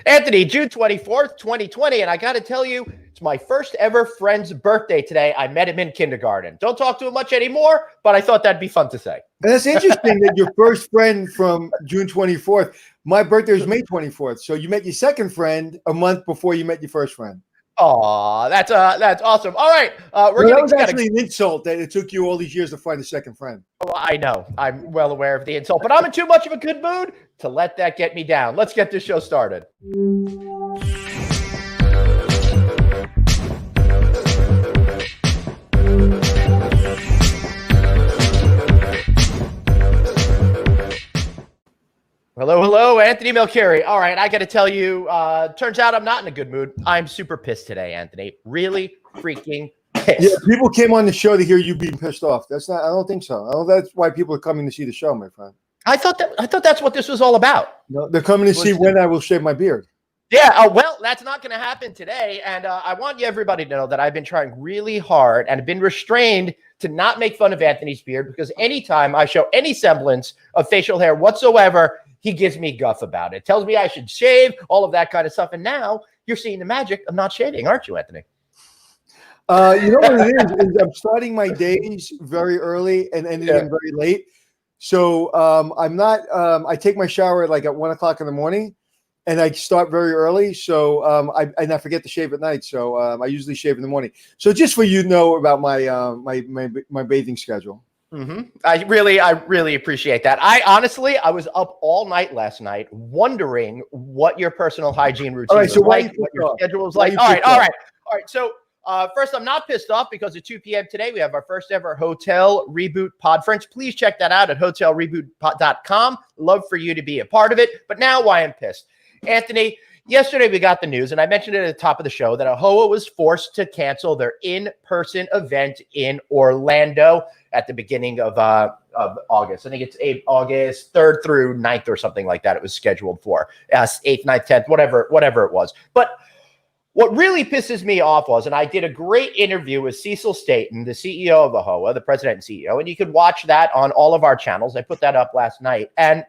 Anthony, June 24th, 2020, and I got to tell you, it's my first ever friend's birthday today. I met him in kindergarten. Don't talk to him much anymore, but I thought that'd be fun to say. And that's interesting that your first friend from June 24th, my birthday was May 24th. So you met your second friend a month before you met your first friend. Oh, that's awesome. All right. That was actually an insult that it took you all these years to find a second friend. Oh, I know. I'm well aware of the insult, but I'm in too much of a good mood to let that get me down. Let's get this show started. Hello, Anthony McKay. All right, I got to tell you, turns out I'm not in a good mood. I'm super pissed today, Anthony. Really freaking pissed. Yeah, people came on the show to hear you being pissed off. I don't think so. I don't know that's why people are coming to see the show, my friend. I thought that's what this was all about. No, they're coming to see when I will shave my beard. Yeah, well, that's not going to happen today. And I want everybody to know that I've been trying really hard and have been restrained to not make fun of Anthony's beard because anytime I show any semblance of facial hair whatsoever, he gives me guff about it. Tells me I should shave, all of that kind of stuff. And now you're seeing the magic of not shaving, aren't you, Anthony? You know what it is I'm starting my days very early and ending them very late. So I'm not. I take my shower at 1 o'clock in the morning, and I start very early. So I forget to shave at night. So I usually shave in the morning. So just for you to know about my bathing schedule. Mm-hmm. I really appreciate that. I was up all night last night wondering what your personal hygiene routine was like, what your schedule was like. All right. So first, I'm not pissed off because at 2 p.m. today, we have our first ever Hotel Reboot Podference. Please check that out at hotelreboot.com. Love for you to be a part of it. But now why I'm pissed. Anthony, yesterday we got the news, and I mentioned it at the top of the show, that AHOA was forced to cancel their in-person event in Orlando at the beginning of August. I think it's August 3rd through 9th or something like that. It was scheduled for 8th, 9th, 10th, whatever it was. But what really pisses me off was, and I did a great interview with Cecil Staten, the CEO of AHOA, the president and CEO, and you could watch that on all of our channels. I put that up last night, and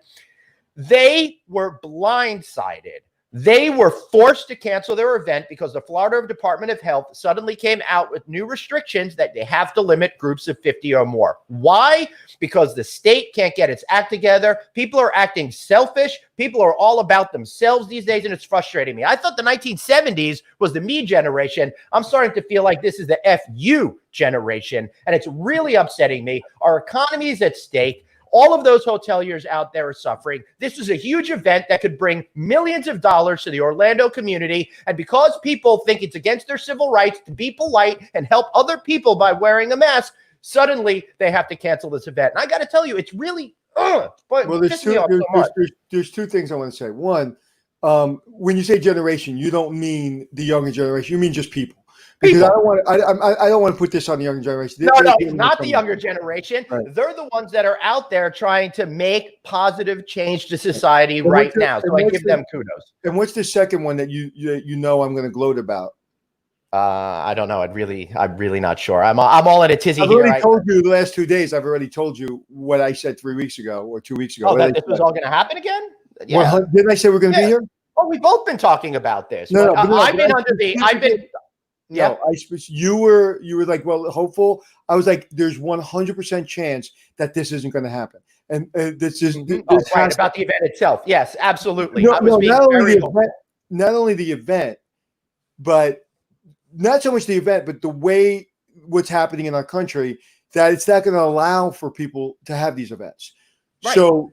they were blindsided. They were forced to cancel their event because the Florida Department of Health suddenly came out with new restrictions that they have to limit groups of 50 or more. Why? Because the state can't get its act together. People are acting selfish. People are all about themselves these days, and it's frustrating me. I thought the 1970s was the me generation. I'm starting to feel like this is the FU generation, and it's really upsetting me. Our economy is at stake. All of those hoteliers out there are suffering. This is a huge event that could bring millions of dollars to the Orlando community. And because people think it's against their civil rights to be polite and help other people by wearing a mask, suddenly they have to cancel this event. And I got to tell you, it's really, there's two things I want to say. One, when you say generation, you don't mean the younger generation. You mean just people. Because I don't want to put this on the younger generation. No, not the younger generation. Right. They're the ones that are out there trying to make positive change to society right now. So I give them kudos. And what's the second one that you know I'm going to gloat about? I don't know. I'm really not sure. I'm all in a tizzy here. I've already told you the last 2 days. I've already told you what I said 3 weeks ago or 2 weeks ago. Oh, that this was all going to happen again? Yeah. Well, didn't I say we're going to be here? Oh, we've both been talking about this. No, you were like, well, hopeful. I was like, there's 100% chance that this isn't going to happen. And this is about the event itself. Yes, absolutely. Not only the event, but not so much the event, but the way what's happening in our country, that it's not going to allow for people to have these events. Right. So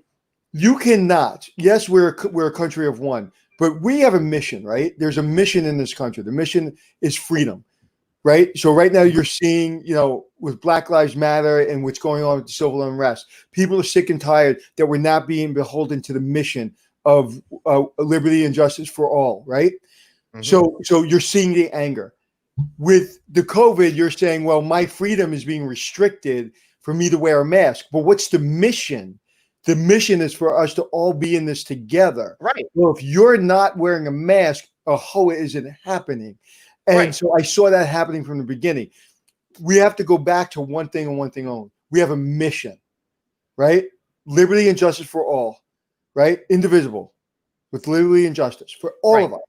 you cannot. Yes, we're a country of one. But we have a mission, right? There's a mission in this country. The mission is freedom, right? So right now you're seeing, with Black Lives Matter and what's going on with the civil unrest, people are sick and tired that we're not being beholden to the mission of liberty and justice for all, right? Mm-hmm. So you're seeing the anger. With the COVID, you're saying, well, my freedom is being restricted for me to wear a mask. But what's the mission? The mission is for us to all be in this together. Right. Well, if you're not wearing a mask, AHOA isn't happening. And so I saw that happening from the beginning. We have to go back to one thing and one thing only. We have a mission, right? Liberty and justice for all, right? Indivisible. with liberty and justice for all of us.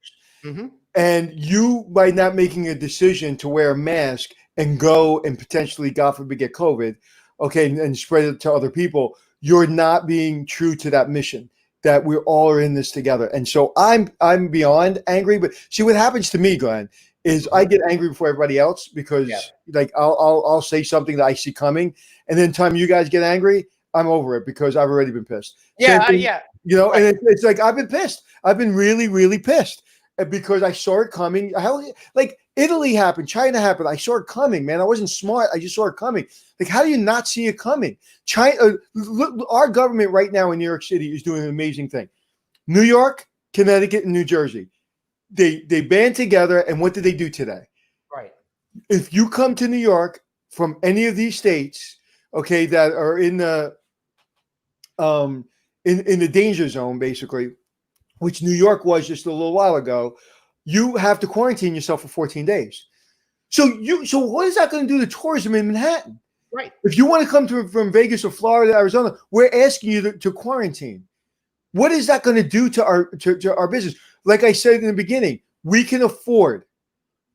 Mm-hmm. And you, by not making a decision to wear a mask and go and potentially, God forbid, get COVID, okay, and spread it to other people, you're not being true to that mission that we all are in this together. And so I'm beyond angry. But see, what happens to me, Glenn, is I get angry before everybody else because like I'll say something that I see coming, and then time you guys get angry, I'm over it because I've already been pissed. Yeah, You know, and it's like I've been pissed. I've been really, really pissed because I saw it coming. Like Italy happened, China happened. I saw it coming, man. I wasn't smart. I just saw it coming. Like, how do you not see it coming? China, look, our government right now in New York City is doing an amazing thing. New York, Connecticut, and New Jersey, they band together. And what did they do today? Right. If you come to New York from any of these states, okay, that are in the in the danger zone, basically, which New York was just a little while ago, you have to quarantine yourself for 14 days. So what is that going to do to tourism in Manhattan? Right. If you want to come from Vegas or Florida, Arizona, we're asking you to quarantine. What is that going to do to our business? Like I said in the beginning, we can afford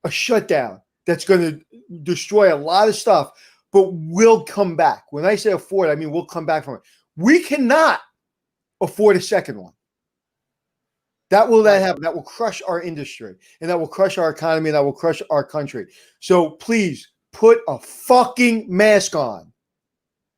a shutdown that's going to destroy a lot of stuff, but we'll come back. When I say afford, I mean we'll come back from it. We cannot afford a second one. That will not happen. That will crush our industry, and that will crush our economy, and that will crush our country. So please put a fucking mask on.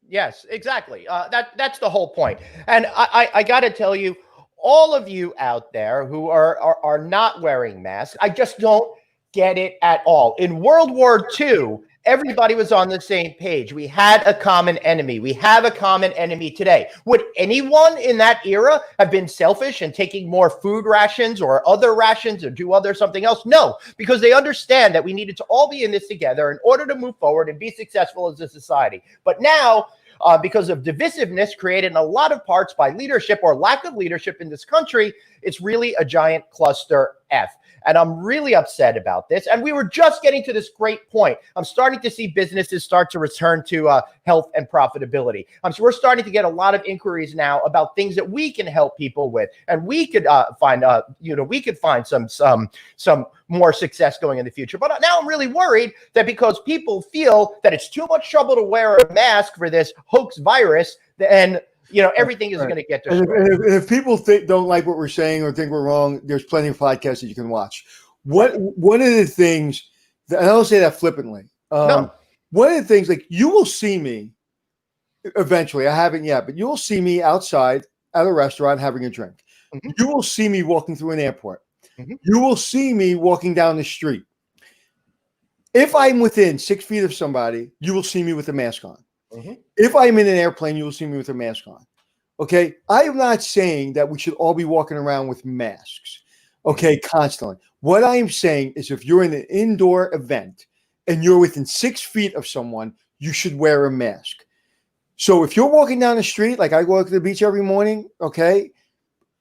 Yes, exactly. That's the whole point. And I got to tell you, all of you out there who are not wearing masks, I just don't get it at all. In World War II, everybody was on the same page. We had a common enemy. We have a common enemy today. Would anyone in that era have been selfish and taking more food rations or other rations or do something else? No, because they understand that we needed to all be in this together in order to move forward and be successful as a society. But now, because of divisiveness created in a lot of parts by leadership or lack of leadership in this country, it's really a giant cluster F. And I'm really upset about this. And we were just getting to this great point. I'm starting to see businesses start to return to health and profitability. So we're starting to get a lot of inquiries now about things that we can help people with, and we could find some more success going in the future. But now I'm really worried that because people feel that it's too much trouble to wear a mask for this hoax virus, then everything is going to get destroyed. And if people don't like what we're saying or think we're wrong, there's plenty of podcasts that you can watch. One of the things, and I don't say that flippantly. No. One of the things, like, you will see me eventually. I haven't yet, but you will see me outside at a restaurant having a drink. Mm-hmm. You will see me walking through an airport. Mm-hmm. You will see me walking down the street. If I'm within 6 feet of somebody, you will see me with a mask on. Mm-hmm. If I'm in an airplane, you will see me with a mask on. Okay. I am not saying that we should all be walking around with masks. Okay. Constantly. What I am saying is if you're in an indoor event and you're within 6 feet of someone, you should wear a mask. So if you're walking down the street, like I go to the beach every morning, okay,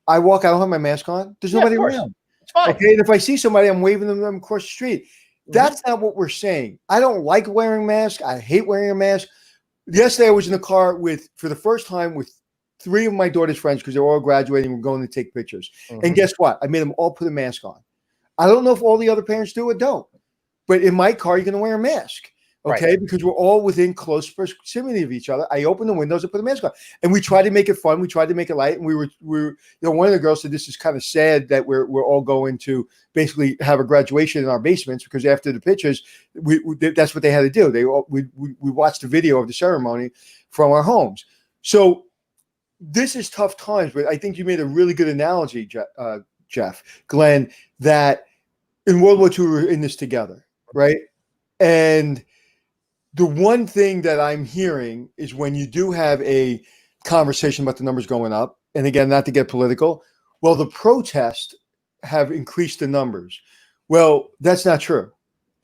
I don't have my mask on. There's nobody around. It's fine. Okay. And if I see somebody, I'm waving them across the street. That's not what we're saying. I don't like wearing masks. I hate wearing a mask. Yesterday, I was in the car for the first time with 3 of my daughter's friends because they were all graduating. We're going to take pictures. Mm-hmm. And guess what? I made them all put a mask on. I don't know if all the other parents do or don't. But in my car, you're going to wear a mask. Okay, right. Because we're all within close proximity of each other. I opened the windows and put a mask on. And we tried to make it fun. We tried to make it light. And we were one of the girls said, this is kind of sad that we're all going to basically have a graduation in our basements because after the pictures, that's what they had to do. We watched the video of the ceremony from our homes. So this is tough times, but I think you made a really good analogy, Glenn, that in World War II, we were in this together, right? And the one thing that I'm hearing is when you do have a conversation about the numbers going up, and again, not to get political, well, the protests have increased the numbers. Well, that's not true.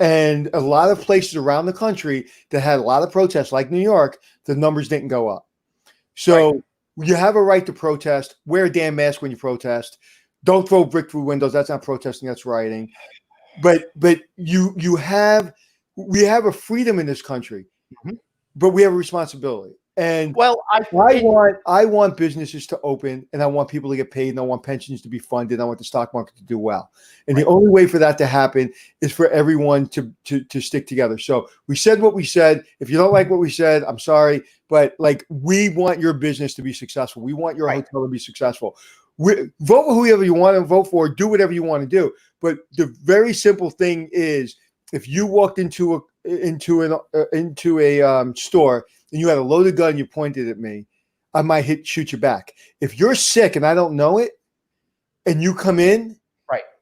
And a lot of places around the country that had a lot of protests, like New York, the numbers didn't go up. So you have a right to protest. Wear a damn mask when you protest. Don't throw brick through windows. That's not protesting. That's rioting. But we have a freedom in this country, but we have a responsibility. And well, I want businesses to open, and I want people to get paid, and I want pensions to be funded, and I want the stock market to do well. And the only way for that to happen is for everyone to stick together. So we said what we said. If you don't like what we said, I'm sorry, but like, we want your business to be successful. We want your hotel to be successful. Vote for whoever you want to vote for. Do whatever you want to do. But the very simple thing is, if you walked into a store and you had a loaded gun, you pointed at me, I might shoot you back. If you're sick and I don't know it, and you come in,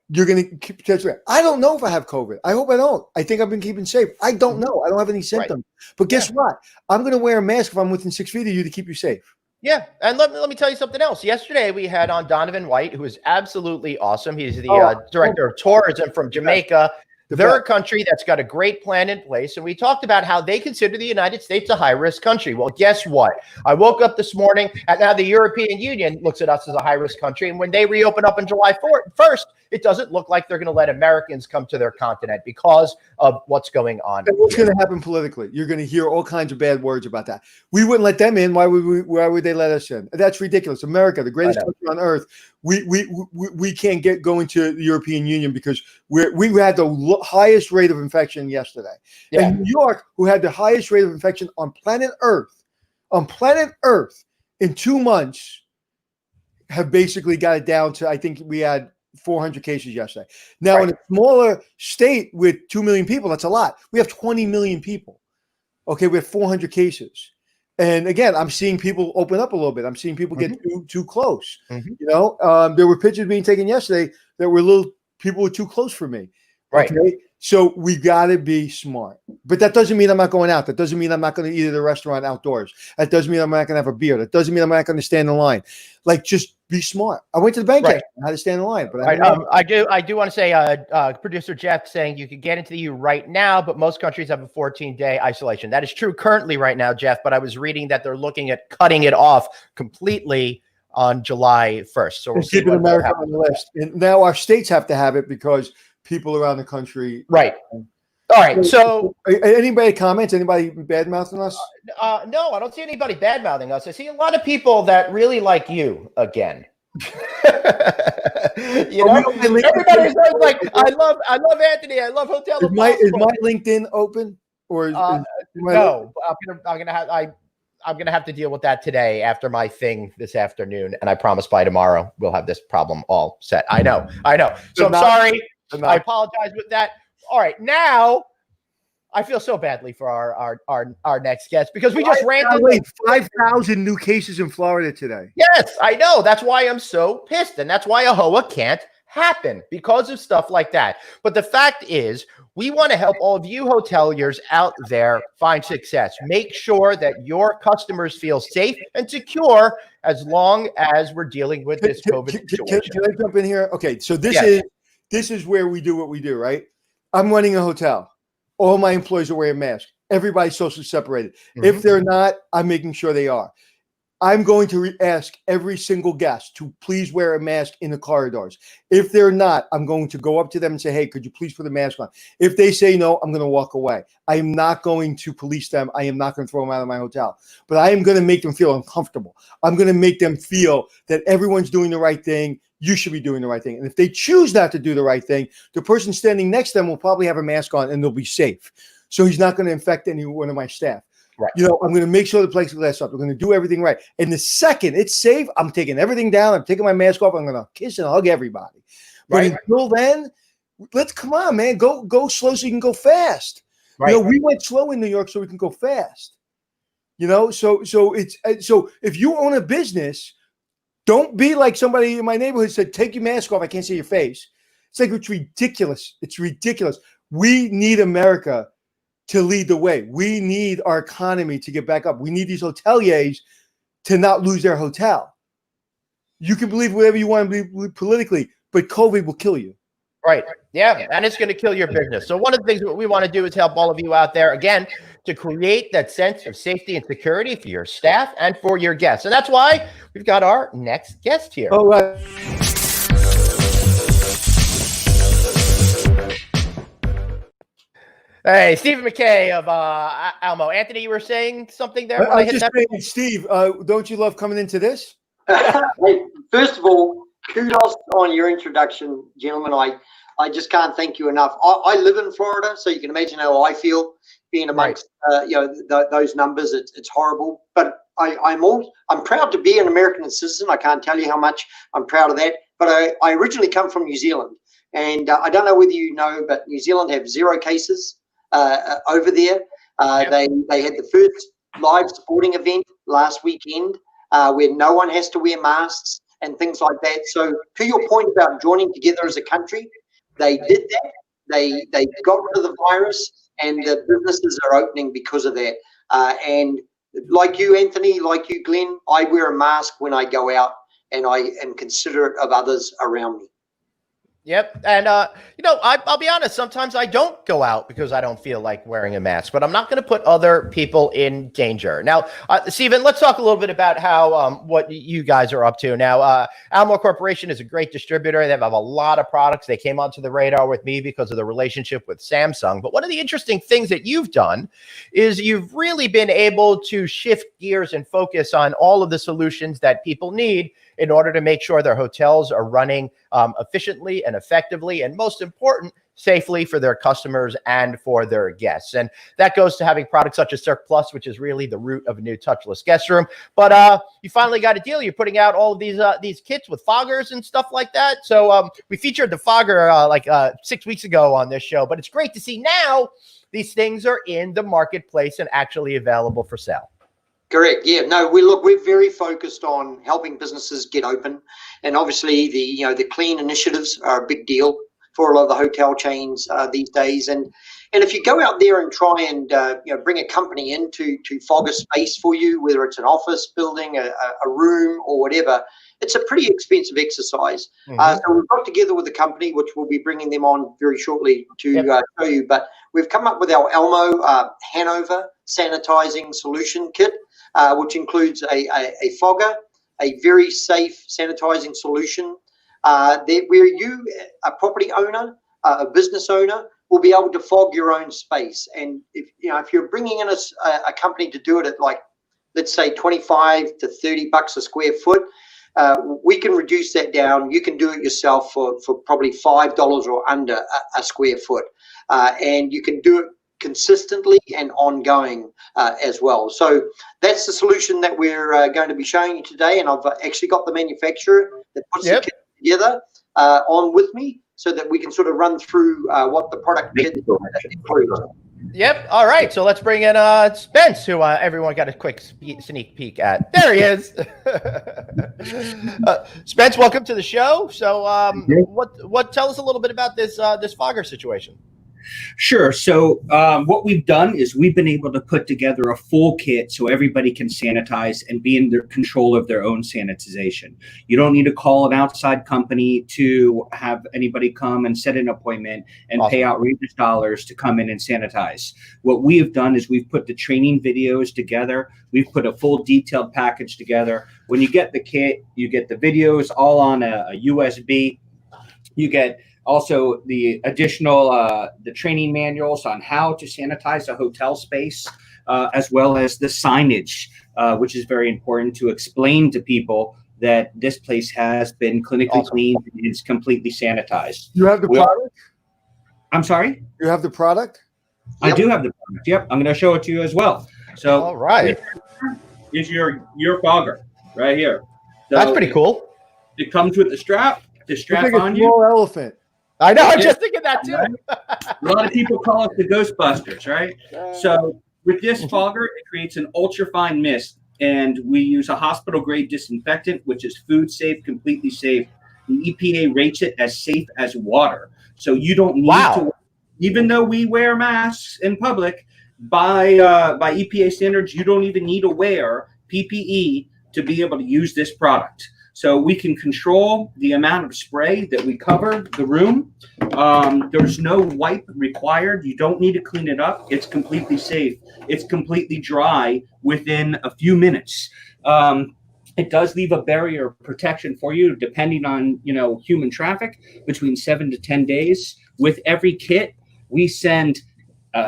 you're going to keep potentially. I don't know if I have COVID. I hope I don't. I think I've been keeping safe. I don't know. I don't have any symptoms. But guess what? I'm going to wear a mask if I'm within 6 feet of you to keep you safe. Yeah, and let me tell you something else. Yesterday we had on Donovan White, who is absolutely awesome. He's the director of tourism from Jamaica. They're a country that's got a great plan in place, and we talked about how they consider the United States a high-risk country. Well, guess what? I woke up this morning, and now the European Union looks at us as a high-risk country, and when they reopen up on July 1st, it doesn't look like they're going to let Americans come to their continent because of what's going on. And what's going to happen politically? You're going to hear all kinds of bad words about that. We wouldn't let them in. Why would they let us in? That's ridiculous. America, the greatest country on earth, we can't go into the European Union because we had the highest rate of infection yesterday. Yeah. And New York, who had the highest rate of infection on planet Earth in 2 months, have basically got it down to, I think we had 400 cases yesterday. Now, in a smaller state with 2 million people, that's a lot. We have 20 million people. Okay, we have 400 cases. And again, I'm seeing people open up a little bit. I'm seeing people get too close. You know, there were pictures being taken yesterday that were people were too close for me. Okay? So we got to be smart. But that doesn't mean I'm not going out. That doesn't mean I'm not going to eat at a restaurant outdoors. That doesn't mean I'm not going to have a beer. That doesn't mean I'm not going to stand in line. Like, just be smart. I went to the bank yesterday. I had to stand in line. But I do want to say, producer Jeff saying you could get into the EU right now, but most countries have a 14-day isolation. That is true currently right now, Jeff, but I was reading that they're looking at cutting it off completely on July 1st. So we'll keep America on the list. And now our states have to have it because people around the country. Right. All right. So anybody comments? Anybody bad mouthing us? No, I don't see anybody bad mouthing us. I see a lot of people that really like you again. You know, everybody's like, I love Anthony. I love Hotel. Is my LinkedIn open or no? I'm gonna have to deal with that today after my thing this afternoon, and I promise by tomorrow we'll have this problem all set. I know. So I'm sorry. I apologize with that. All right, now I feel so badly for our next guest because we just ran 5,000 new cases in Florida today. Yes, I know. That's why I'm so pissed, and that's why AHOA can't happen because of stuff like that. But the fact is, we want to help all of you hoteliers out there find success. Make sure that your customers feel safe and secure as long as we're dealing with this COVID situation. Can I jump in here? Okay, so this is where we do what we do, right? I'm running a hotel. All my employees are wearing masks. Everybody's socially separated. If they're not, I'm making sure they are. I'm going to ask every single guest to please wear a mask in the corridors. If they're not, I'm going to go up to them and say, hey, could you please put a mask on? If they say no, I'm going to walk away. I am not going to police them. I am not going to throw them out of my hotel. But I am going to make them feel uncomfortable. I'm going to make them feel that everyone's doing the right thing. You should be doing the right thing. And if they choose not to do the right thing, the person standing next to them will probably have a mask on and they'll be safe. So he's not going to infect any one of my staff. Right. You know, I'm going to make sure the plexiglass up. We're going to do everything right. And the second it's safe, I'm taking everything down. I'm taking my mask off. I'm going to kiss and hug everybody. But until then, come on, man. Go slow so you can go fast. Right. You know, we went slow in New York so we can go fast. You know, so if you own a business, don't be like somebody in my neighborhood said, take your mask off. I can't see your face. It's like, it's ridiculous. It's ridiculous. We need America to lead the way. We need our economy to get back up. We need these hoteliers to not lose their hotel. You can believe whatever you want to believe politically, but COVID will kill you. Right. Yeah. And it's going to kill your business. So one of the things that we want to do is help all of you out there, again, to create that sense of safety and security for your staff and for your guests. And that's why we've got our next guest here. All right. Hey, Stephen McKay of Almo. Anthony, you were saying something there? I was just saying, Steve, don't you love coming into this? Hey, first of all, kudos on your introduction, gentlemen. I just can't thank you enough. I live in Florida, so you can imagine how I feel being amongst those numbers. It's horrible, but I'm proud to be an American citizen. I can't tell you how much I'm proud of that. But I originally come from New Zealand, and I don't know whether you know, but New Zealand have 0 cases over there. They had the first live sporting event last weekend where no one has to wear masks and things like that. So to your point about joining together as a country, they did that. They got rid of the virus, and the businesses are opening because of that. And like you, Anthony, like you, Glenn, I wear a mask when I go out, and I am considerate of others around me. Yep. And, I'll be honest, sometimes I don't go out because I don't feel like wearing a mask, but I'm not going to put other people in danger. Now, Stephen, let's talk a little bit about how what you guys are up to. Now, Almo Corporation is a great distributor. They have a lot of products. They came onto the radar with me because of the relationship with Samsung. But one of the interesting things that you've done is you've really been able to shift gears and focus on all of the solutions that people need in order to make sure their hotels are running efficiently and effectively, and most important, safely for their customers and for their guests. And that goes to having products such as Circ Plus, which is really the root of a new touchless guest room. But you finally got a deal. You're putting out all of these kits with foggers and stuff like that. So we featured the fogger 6 weeks ago on this show, but it's great to see now these things are in the marketplace and actually available for sale. Correct. Yeah. No, we're very focused on helping businesses get open, and obviously the clean initiatives are a big deal for a lot of the hotel chains these days. And if you go out there and try and bring a company in to fog a space for you, whether it's an office building, a room, or whatever, it's a pretty expensive exercise. So we've got together with a company, which we'll be bringing them on very shortly to show you. But we've come up with our Almo Hanover sanitizing solution kit, which includes a fogger, a very safe sanitizing solution, where you, a property owner, a business owner, will be able to fog your own space. And if you're bringing in a company to do it at, like, let's say $25 to $30 a square foot, we can reduce that down. You can do it yourself for probably $5 or under a square foot, and you can do it consistently and ongoing as well. So that's the solution that we're going to be showing you today, and I've actually got the manufacturer that puts the kit together on with me, so that we can sort of run through what the product kit includes. Yep. All right. So let's bring in Spence, who everyone got a quick sneak peek at. There he is. Spence, welcome to the show. So what tell us a little bit about this fogger situation? Sure. So what we've done is we've been able to put together a full kit so everybody can sanitize and be in their control of their own sanitization. You don't need to call an outside company to have anybody come and set an appointment and pay outrageous dollars to come in and sanitize. What we have done is we've put the training videos together. We've put a full detailed package together. When you get the kit, you get the videos all on a USB. You get also the additional the training manuals on how to sanitize a hotel space, as well as the signage, which is very important to explain to people that this place has been clinically cleaned and is completely sanitized. You have the product? I'm sorry? You have the product? I do have the product. Yep. I'm going to show it to you as well. So all right. Is your fogger right here. So that's pretty cool. It comes with the strap. The strap on you. Small elephant. I know. I'm just thinking that too. A lot of people call it the Ghostbusters, right? So with this fogger, it creates an ultrafine mist, and we use a hospital-grade disinfectant, which is food safe, completely safe. The EPA rates it as safe as water, so you don't need to. Even though we wear masks in public, by EPA standards, you don't even need to wear PPE to be able to use this product. So we can control the amount of spray that we cover the room. There's no wipe required. You don't need to clean it up. It's completely safe. It's completely dry within a few minutes. It does leave a barrier of protection for you, depending on human traffic, between 7 to 10 days. With every kit, we send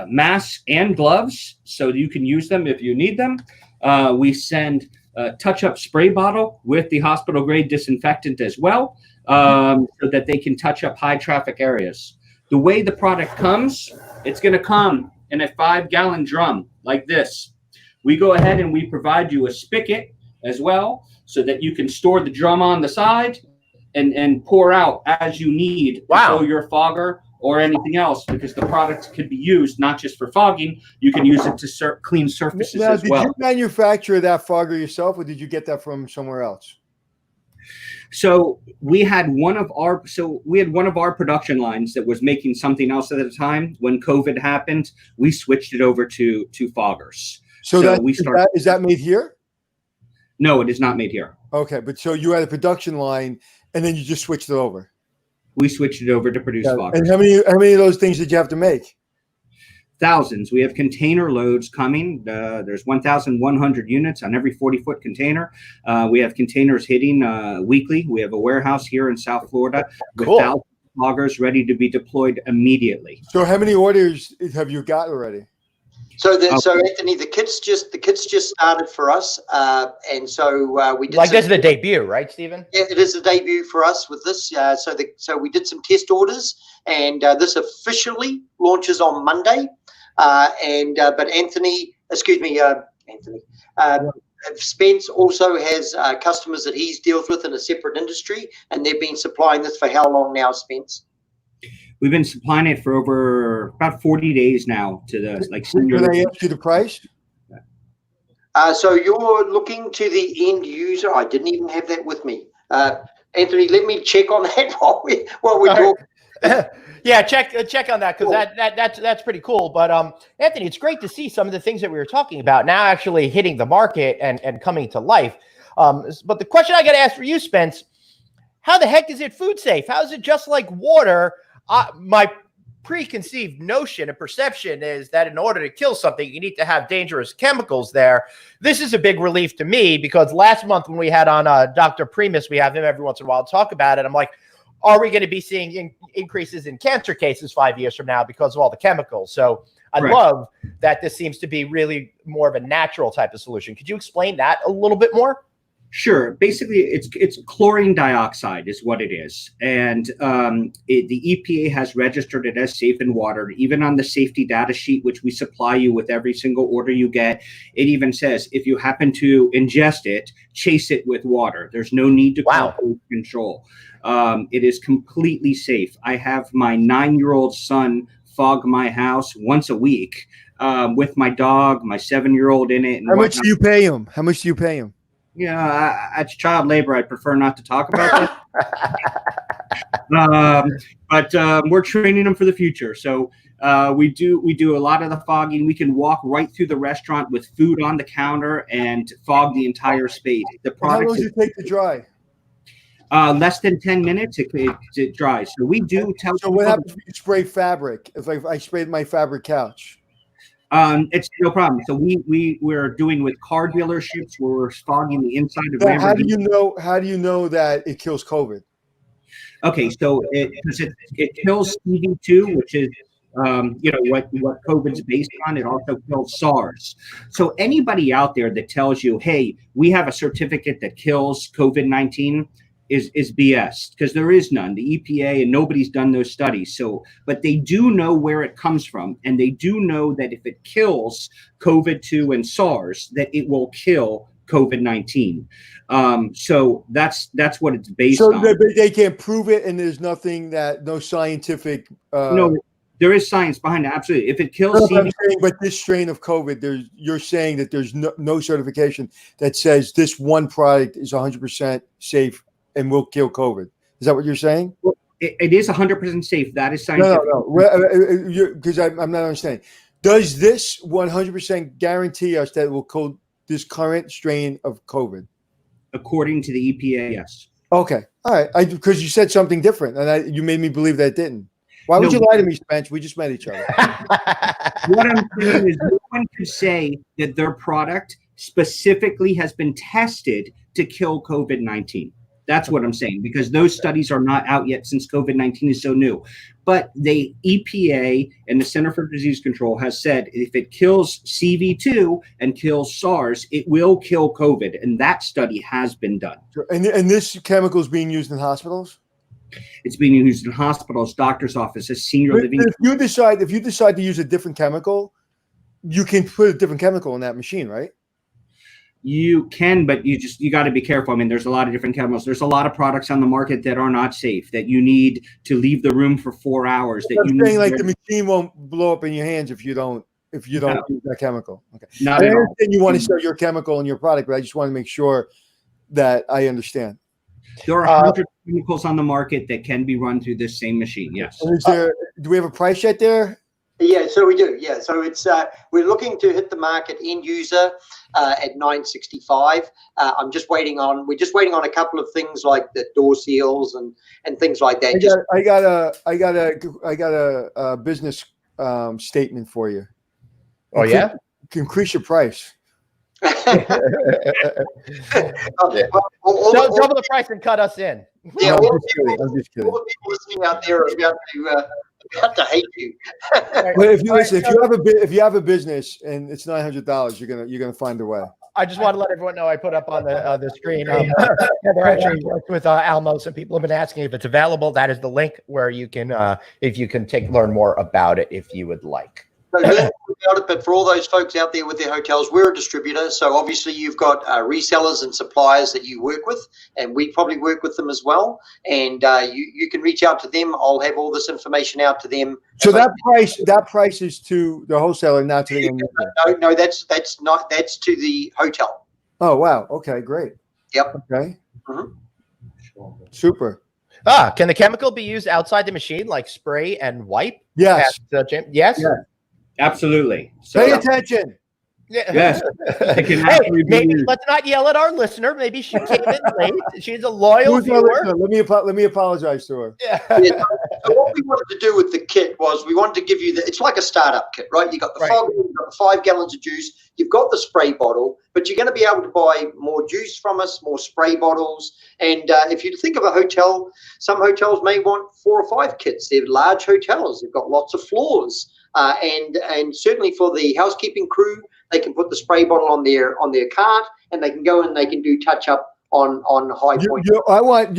masks and gloves so you can use them if you need them. We send a touch-up spray bottle with the hospital-grade disinfectant as well, so that they can touch up high-traffic areas. The way the product comes, it's going to come in a 5-gallon drum like this. We go ahead and we provide you a spigot as well so that you can store the drum on the side and pour out as you need to fill your fogger or anything else, because the product could be used not just for fogging, you can use it to clean surfaces as well. Did you manufacture that fogger yourself, or did you get that from somewhere else? So we had one of our production lines that was making something else at the time. When COVID happened, we switched it over to foggers. So is that made here? No, it is not made here. Okay, but so you had a production line and then you just switched it over. We switched it over to produce foggers. And how many of those things did you have to make? Thousands. We have container loads coming. There's 1,100 units on every 40-foot container. We have containers hitting weekly. We have a warehouse here in South Florida with thousands of foggers ready to be deployed immediately. So how many orders have you got already? So Anthony, the kits just started for us, and so we did. Like this is the debut, right, Stephen? Yeah, it is a debut for us with this. So we did some test orders, and this officially launches on Monday. But Anthony, Spence also has customers that he deals with in a separate industry, and they've been supplying this for how long now, Spence? We've been supplying it for over about 40 days now to the senior. Can I ask you the price? So you're looking to the end user. I didn't even have that with me. Anthony, let me check on that while we're talking. Yeah, check on that, because that's pretty cool. But Anthony, it's great to see some of the things that we were talking about now actually hitting the market and coming to life. But the question I got to ask for you, Spence, how the heck is it food safe? How is it just like water? My preconceived notion and perception is that in order to kill something, you need to have dangerous chemicals there. This is a big relief to me, because last month when we had on Dr. Primus, we have him every once in a while to talk about it. I'm like, are we going to be seeing increases in cancer cases 5 years from now because of all the chemicals? So I love that this seems to be really more of a natural type of solution. Could you explain that a little bit more? Sure. Basically, it's chlorine dioxide is what it is. And the EPA has registered it as safe in water. Even on the safety data sheet, which we supply you with every single order you get, it even says if you happen to ingest it, chase it with water. There's no need to call control. It is completely safe. I have my 9-year-old son fog my house once a week with my dog, my 7-year-old in it. And How much do you pay him? How much do you pay him? Yeah, it's child labor. I'd prefer not to talk about that. But we're training them for the future. So we do a lot of the fogging. We can walk right through the restaurant with food on the counter and fog the entire space. The product. How long does it take to dry? Less than 10 minutes, it dries. So we do tell. So what happens if you spray fabric? If I sprayed my fabric couch? It's no problem. So we're doing with car dealerships where we're fogging the inside of. So how do you know that it kills COVID? Okay, so it kills CV2, which is what COVID's based on. It also kills SARS. So anybody out there that tells you, hey, we have a certificate that kills COVID-19 is BS, because there is none. The EPA and nobody's done those studies. So, but they do know where it comes from, and they do know that if it kills COVID-2 and SARS, that it will kill COVID-19. So that's what it's based on. So they can't prove it, and there's no scientific. No, there is science behind it. Absolutely. If it kills, but this strain of COVID, you're saying that there's no certification that says this one product is 100% safe and will kill COVID. Is that what you're saying? Well, it is 100% safe. That is scientific. No. Because I'm not understanding. Does this 100% guarantee us that it will kill this current strain of COVID? According to the EPA, yes. Okay. All right. Because you said something different, and you made me believe that it didn't. Why would you lie to me, Spence? We just met each other. What I'm saying is no one could say that their product specifically has been tested to kill COVID-19. That's what I'm saying, because those studies are not out yet since COVID-19 is so new. But the EPA and the Center for Disease Control has said if it kills CV2 and kills SARS, it will kill COVID. And that study has been done. And this chemical is being used in hospitals? It's being used in hospitals, doctor's offices, senior living. If you decide to use a different chemical, you can put a different chemical in that machine, right? You can, but you got to be careful. I mean, there's a lot of different chemicals. There's a lot of products on the market that are not safe, that you need to leave the room for 4 hours. That you saying like the machine won't blow up in your hands if you don't use that chemical. Okay. Not I at all. understand you want to sell your chemical and your product, but I just want to make sure that I understand. There are hundreds of chemicals on the market that can be run through this same machine. Yes. Do we have a price yet there? Yeah, so we do. Yeah, so it's we're looking to hit the market end user at $965. We're just waiting on a couple of things like the door seals and things like that. I got a business statement for you. Oh yeah, increase your price. Double the price and cut us in. Yeah, no, all the people listening out there are about to hate you. But if you have a business and it's $900, you're gonna find a way. I just want to let everyone know I put up on the screen. They're actually worked with Almo. Some people have been asking if it's available. That is the link where you can, if you can learn more about it if you would like. But for all those folks out there with their hotels, we're a distributor. So obviously you've got resellers and suppliers that you work with, and we probably work with them as well. And you can reach out to them. I'll have all this information out to them. So that price is to the wholesaler, not to the end user. No, that's to the hotel. Oh wow. Okay, great. Yep. Okay. Mm-hmm. Super. Can the chemical be used outside the machine, like spray and wipe? Yes. Yes. Yeah. Absolutely. Pay attention. Yeah. Yes. Hey, maybe let's not yell at our listener. Maybe she came in late. She's a loyal viewer. Let me apologize to her. Yeah. So what we wanted to do with the kit was we wanted to give you it's like a startup kit, right? You got the fog, you've got 5 gallons of juice, you've got the spray bottle, but you're going to be able to buy more juice from us, more spray bottles. And if you think of a hotel, some hotels may want 4 or 5 kits. They're large hotels. They've got lots of floors. And certainly for the housekeeping crew, they can put the spray bottle on their cart, and they can go and they can do touch up on high point. I want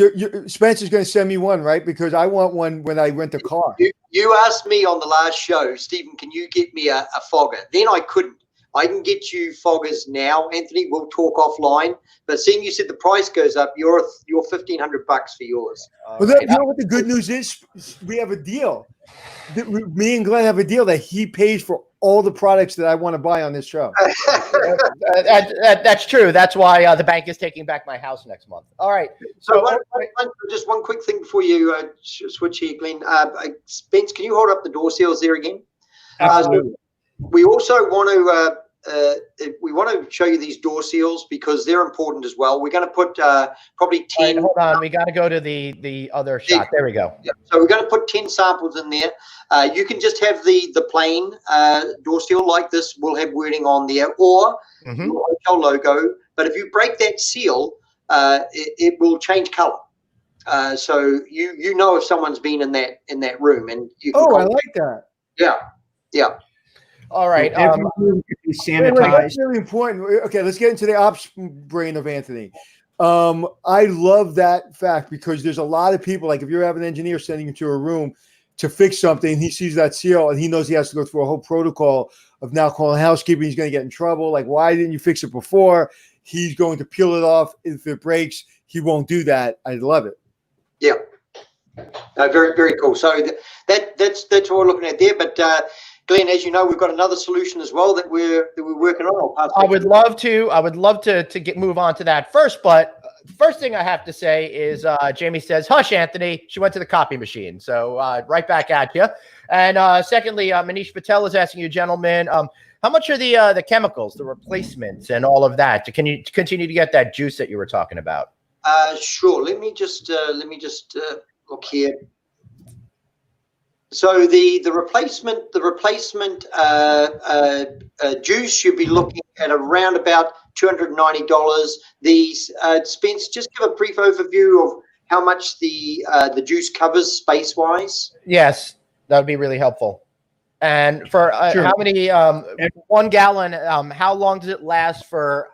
Spencer's going to send me one, right? Because I want one when I rent a car. You asked me on the last show, Stephen, can you get me a fogger? Then I couldn't. I can get you foggers now, Anthony. We'll talk offline. But seeing you said the price goes up, you're $1,500 for yours. Well, you know what the good news is? We have a deal. Me and Glenn have a deal that he pays for all the products that I want to buy on this show. That's true. That's why the bank is taking back my house next month. All right. So just one quick thing before you switch here, Glenn. Spence, can you hold up the door seals there again? Absolutely. We also want to show you these door seals because they're important as well. We're going to put probably 10. Right, hold on, we got to go to the other shot. There we go. Yeah. So we're going to put 10 samples in there. You can just have the plain door seal like this. We'll have wording on there or your hotel logo. But if you break that seal, it will change color. So you know if someone's been in that room, and you can I like that. Yeah. All right. Every room can be sanitized. That's really important. Okay, let's get into the ops brain of Anthony. I love that fact because there's a lot of people, like if you have an engineer sending you to a room to fix something, he sees that seal and he knows he has to go through a whole protocol of now calling housekeeping. He's going to get in trouble. Like, why didn't you fix it before? He's going to peel it off. If it breaks, he won't do that. I love it. Yeah. Very, very cool. So that's what we're looking at there. But Glenn, as you know, we've got another solution as well that we're working on. I would love to move on to that first, but first thing I have to say is Jamie says, "Hush, Anthony." She went to the copy machine, so right back at you. And secondly, Manish Patel is asking you, gentlemen, how much are the chemicals, the replacements, and all of that? Can you continue to get that juice that you were talking about? Sure. Let me just look here. So the replacement juice you'd be looking at around about $290. These Spence, just give a brief overview of how much the juice covers space wise. Yes, that would be really helpful. And for Sure. how many 1 gallon? How long does it last for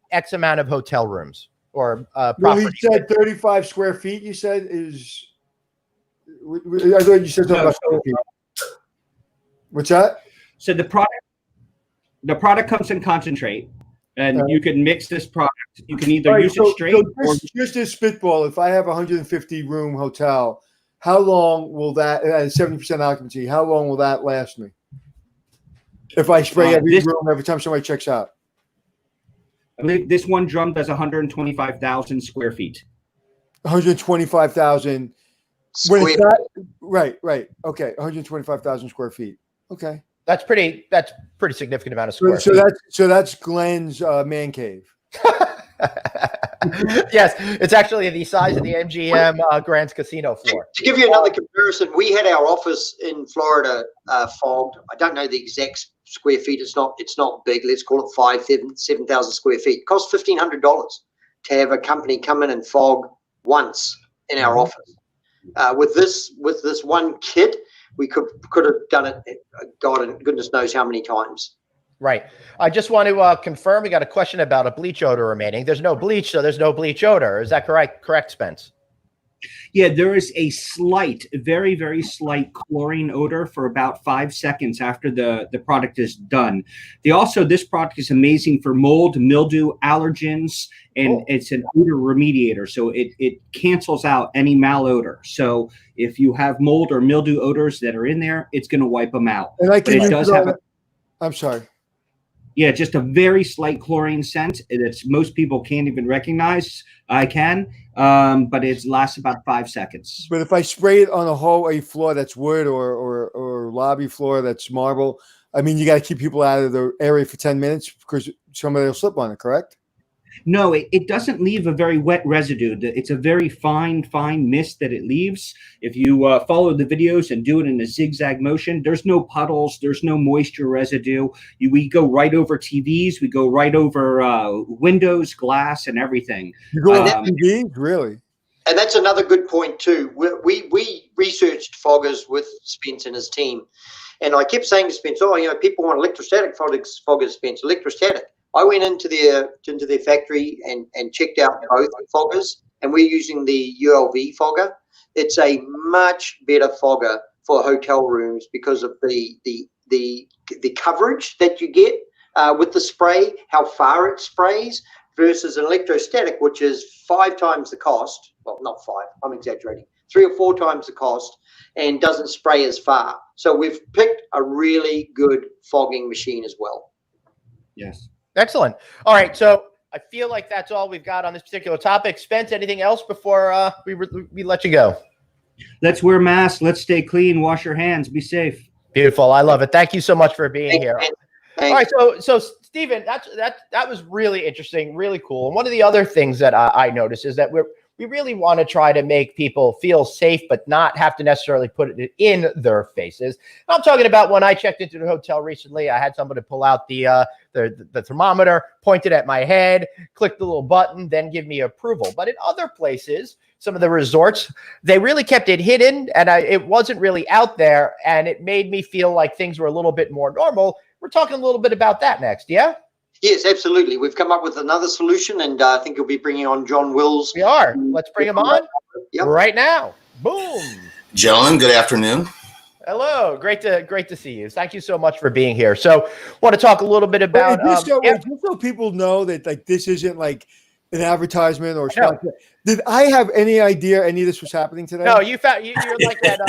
X amount of hotel rooms or property? Well, he said 35 square feet. You said is. I thought you said something about square feet. What's that? So the product comes in concentrate, and you can mix this product. You can either use it straight or just a spitball. If I have a 150 room hotel, how long will that at 70% occupancy? How long will that last me? If I spray every room every time somebody checks out. I believe this one drum does 125,000 square feet. 125,000. Right. Okay, 125,000 square feet. Okay, that's pretty significant amount of square feet. So that's Glenn's man cave. Yes, it's actually the size of the MGM Grand's casino floor. To give you another comparison, we had our office in Florida fogged. I don't know the exact square feet. It's not big. Let's call it 7,000 square feet. It costs $1,500 to have a company come in and fog once in our office. With this one kit, we could have done it. God and goodness knows how many times. Right. I just want to confirm. We got a question about a bleach odor remaining. There's no bleach, so there's no bleach odor. Is that correct? Correct, Spence? Yeah, there is a slight, very, very slight chlorine odor for about 5 seconds after the product is done. This product is amazing for mold, mildew, allergens, and it's an odor remediator. So it cancels out any malodor. So if you have mold or mildew odors that are in there, it's going to wipe them out. And I'm sorry. Yeah, just a very slight chlorine scent that most people can't even recognize. I can, but it lasts about 5 seconds. But if I spray it on a floor that's wood or lobby floor that's marble, I mean, you got to keep people out of the area for 10 minutes because somebody will slip on it, correct? No, it doesn't leave a very wet residue. It's a very fine mist that it leaves. If you follow the videos and do it in a zigzag motion, there's no puddles, there's no moisture residue. We go right over TVs, we go right over windows, glass, and everything. You go over TVs, really? And that's another good point too. We researched foggers with Spence and his team, and I kept saying to Spence, people want electrostatic foggers, Spence, electrostatic. I went into their factory and checked out both foggers, and we're using the ULV fogger. It's a much better fogger for hotel rooms because of the coverage that you get with the spray, how far it sprays, versus an electrostatic, which is 5 times the cost. Well, not 5. I'm exaggerating. 3 or 4 times the cost, and doesn't spray as far. So we've picked a really good fogging machine as well. Yes. Excellent. All right. So I feel like that's all we've got on this particular topic. Spence, anything else before we let you go? Let's wear masks. Let's stay clean. Wash your hands. Be safe. Beautiful. I love it. Thank you so much for being here. Thanks. All right. So Stephen, that was really interesting, really cool. And one of the other things that I noticed is that we really want to try to make people feel safe, but not have to necessarily put it in their faces. I'm talking about when I checked into the hotel recently, I had somebody pull out the thermometer, point it at my head, click the little button, then give me approval. But in other places, some of the resorts, they really kept it hidden, and it wasn't really out there, and it made me feel like things were a little bit more normal. We're talking a little bit about that next, yeah? Yes, absolutely. We've come up with another solution, and I think you'll be bringing on John Wills. We are. Let's bring him on right now. Boom. Gentlemen, good afternoon. Hello. Great to see you. Thank you so much for being here. So want to talk a little bit about just so people know that like this isn't like an advertisement or something. Did I have any idea any of this was happening today? No, you're like at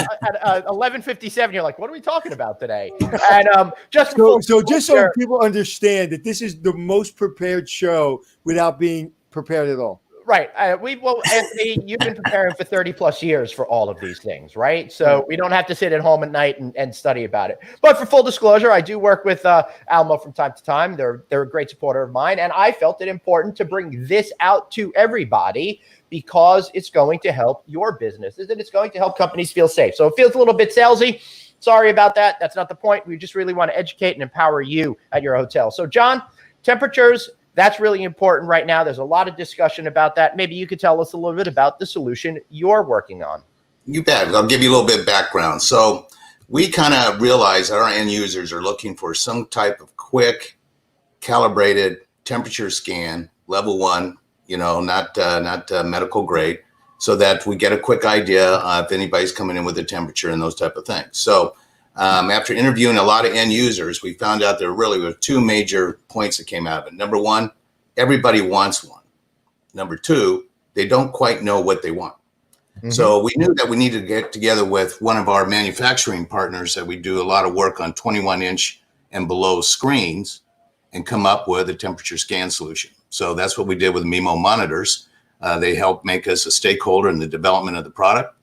11:57. You're like, what are we talking about today? And so people understand that this is the most prepared show without being prepared at all. Right. Anthony, you've been preparing for 30 plus years for all of these things, right? So we don't have to sit at home at night and study about it. But for full disclosure, I do work with Almo from time to time. They're a great supporter of mine. And I felt it important to bring this out to everybody because it's going to help your businesses and it's going to help companies feel safe. So it feels a little bit salesy. Sorry about that. That's not the point. We just really want to educate and empower you at your hotel. So, John, temperatures, that's really important right now. There's a lot of discussion about that. Maybe you could tell us a little bit about the solution you're working on. You bet. I'll give you a little bit of background. So we kind of realize that our end users are looking for some type of quick, calibrated temperature scan, level 1, not medical grade, so that we get a quick idea if anybody's coming in with a temperature and those type of things. So after interviewing a lot of end users, we found out there really were 2 major points that came out of it. Number 1, everybody wants one. Number 2, they don't quite know what they want. Mm-hmm. So we knew that we needed to get together with one of our manufacturing partners that we do a lot of work on 21-inch and below screens and come up with a temperature scan solution. So that's what we did with Mimo monitors. They helped make us a stakeholder in the development of the product.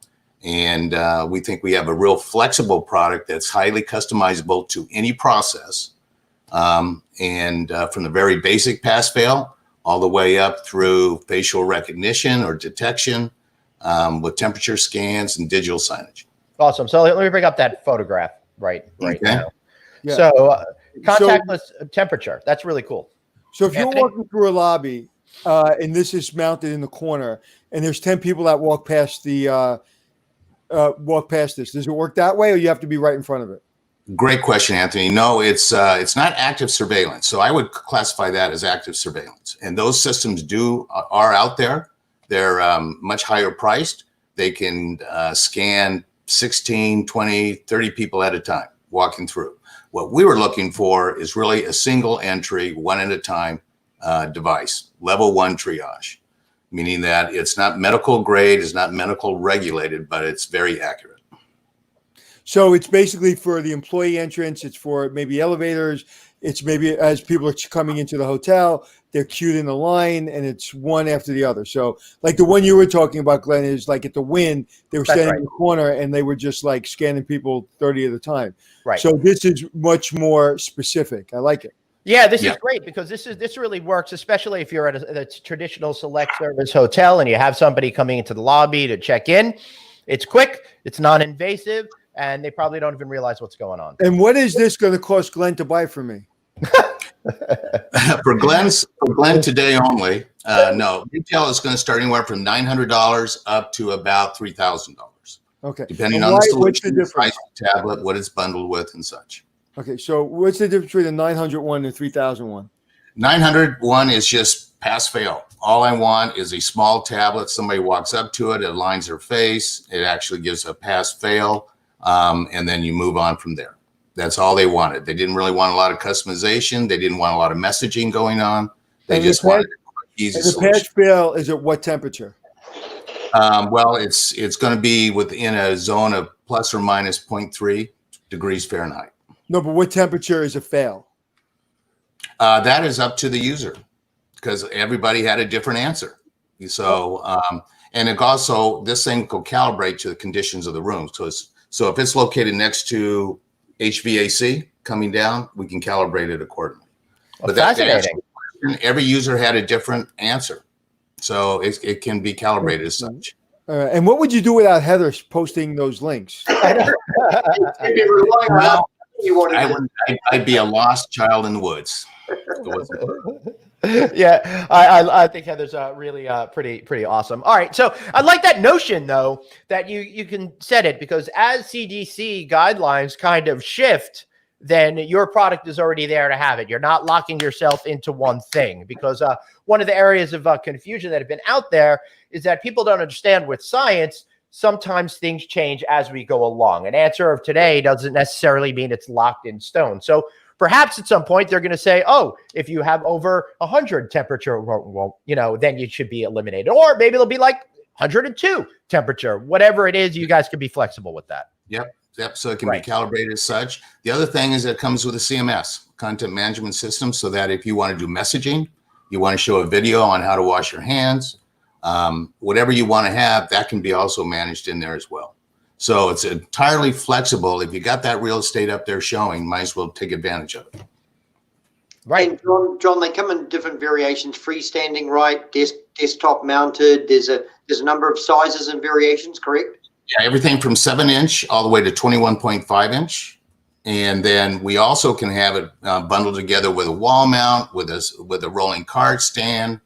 And we think we have a real flexible product that's highly customizable to any process. From the very basic pass-fail all the way up through facial recognition or detection with temperature scans and digital signage. Awesome. So let me bring up that photograph right now. Yeah. So contactless temperature. That's really cool. So if you're walking through a lobby and this is mounted in the corner and there's 10 people that walk past this, does it work that way or you have to be right in front of it? Great question, Anthony. No, it's not active surveillance. So I would classify that as active surveillance. And those systems are out there. They're much higher priced. They can scan 16, 20, 30 people at a time walking through. What we were looking for is really a single entry, one at a time device, level 1 triage, meaning that it's not medical grade, it's not medical regulated, but it's very accurate. So it's basically for the employee entrance. It's for maybe elevators. It's maybe as people are coming into the hotel, they're queued in a line and it's one after the other. So like the one you were talking about, Glenn, is like at the Wynn, they were standing in the corner and they were just like scanning people 30 at a time. Right. So this is much more specific. I like it. Yeah, this is great because this really works, especially if you're at a traditional select service hotel and you have somebody coming into the lobby to check in. It's quick, it's non-invasive, and they probably don't even realize what's going on. And what is this going to cost Glenn to buy from me? For Glenn today only, no. Retail is going to start anywhere from $900 up to about $3,000. Okay. Depending on the solution, the price of the tablet, what it's bundled with and such. Okay. So what's the difference between the 901 and 3001? 901 is just pass-fail. All I want is a small tablet. Somebody walks up to it, it aligns their face. It actually gives a pass-fail. And then you move on from there. That's all they wanted. They didn't really want a lot of customization. They didn't want a lot of messaging going on. They just wanted a quick, easy solution. The pass-fail is at what temperature? Well, it's going to be within a zone of plus or minus 0.3 degrees Fahrenheit. No, but what temperature is a fail? That is up to the user because everybody had a different answer. So, and it also, this thing will calibrate to the conditions of the room. So if it's located next to HVAC coming down, we can calibrate it accordingly. Well, but fascinating. Every user had a different answer. So it can be calibrated as such. And what would you do without Heather posting those links? I'd be a lost child in the woods. Yeah, I think Heather's really pretty awesome. All right, so I like that notion though that you can set it because as CDC guidelines kind of shift, then your product is already there to have it. You're not locking yourself into one thing because one of the areas of confusion that have been out there is that people don't understand with science. Sometimes things change as we go along. An answer of today doesn't necessarily mean it's locked in stone. So perhaps at some point they're going to say, oh, if you have over 100 temperature, then you should be eliminated. Or maybe it'll be like 102 temperature, whatever it is, you guys can be flexible with that. Yep. So it can be calibrated as such. The other thing is that it comes with a CMS, content management system, so that if you want to do messaging, you want to show a video on how to wash your hands, whatever you want to have, that can be also managed in there as well. So it's entirely flexible. If you got that real estate up there showing, might as well take advantage of it. Right. And John, they come in different variations, freestanding, right? Desktop mounted. There's a number of sizes and variations, correct? Yeah, everything from 7-inch all the way to 21.5-inch. And then we also can have it bundled together with a wall mount, with a rolling cart stand,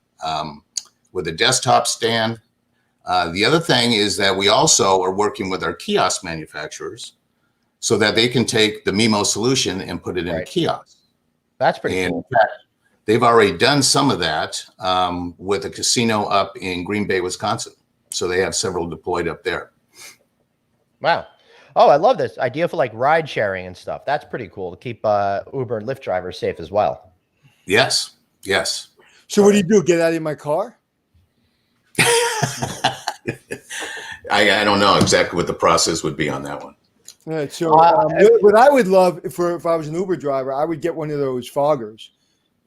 with a desktop stand. The other thing is that we also are working with our kiosk manufacturers so that they can take the Mimo solution and put it in a kiosk. That's pretty cool. In fact, they've already done some of that with a casino up in Green Bay, Wisconsin. So they have several deployed up there. Wow. Oh, I love this idea for like ride sharing and stuff. That's pretty cool to keep Uber and Lyft drivers safe as well. Yes. Yes. So what do? Get out of my car? I don't know exactly what the process would be on that one. All right, so what I would love if I was an Uber driver, I would get one of those foggers,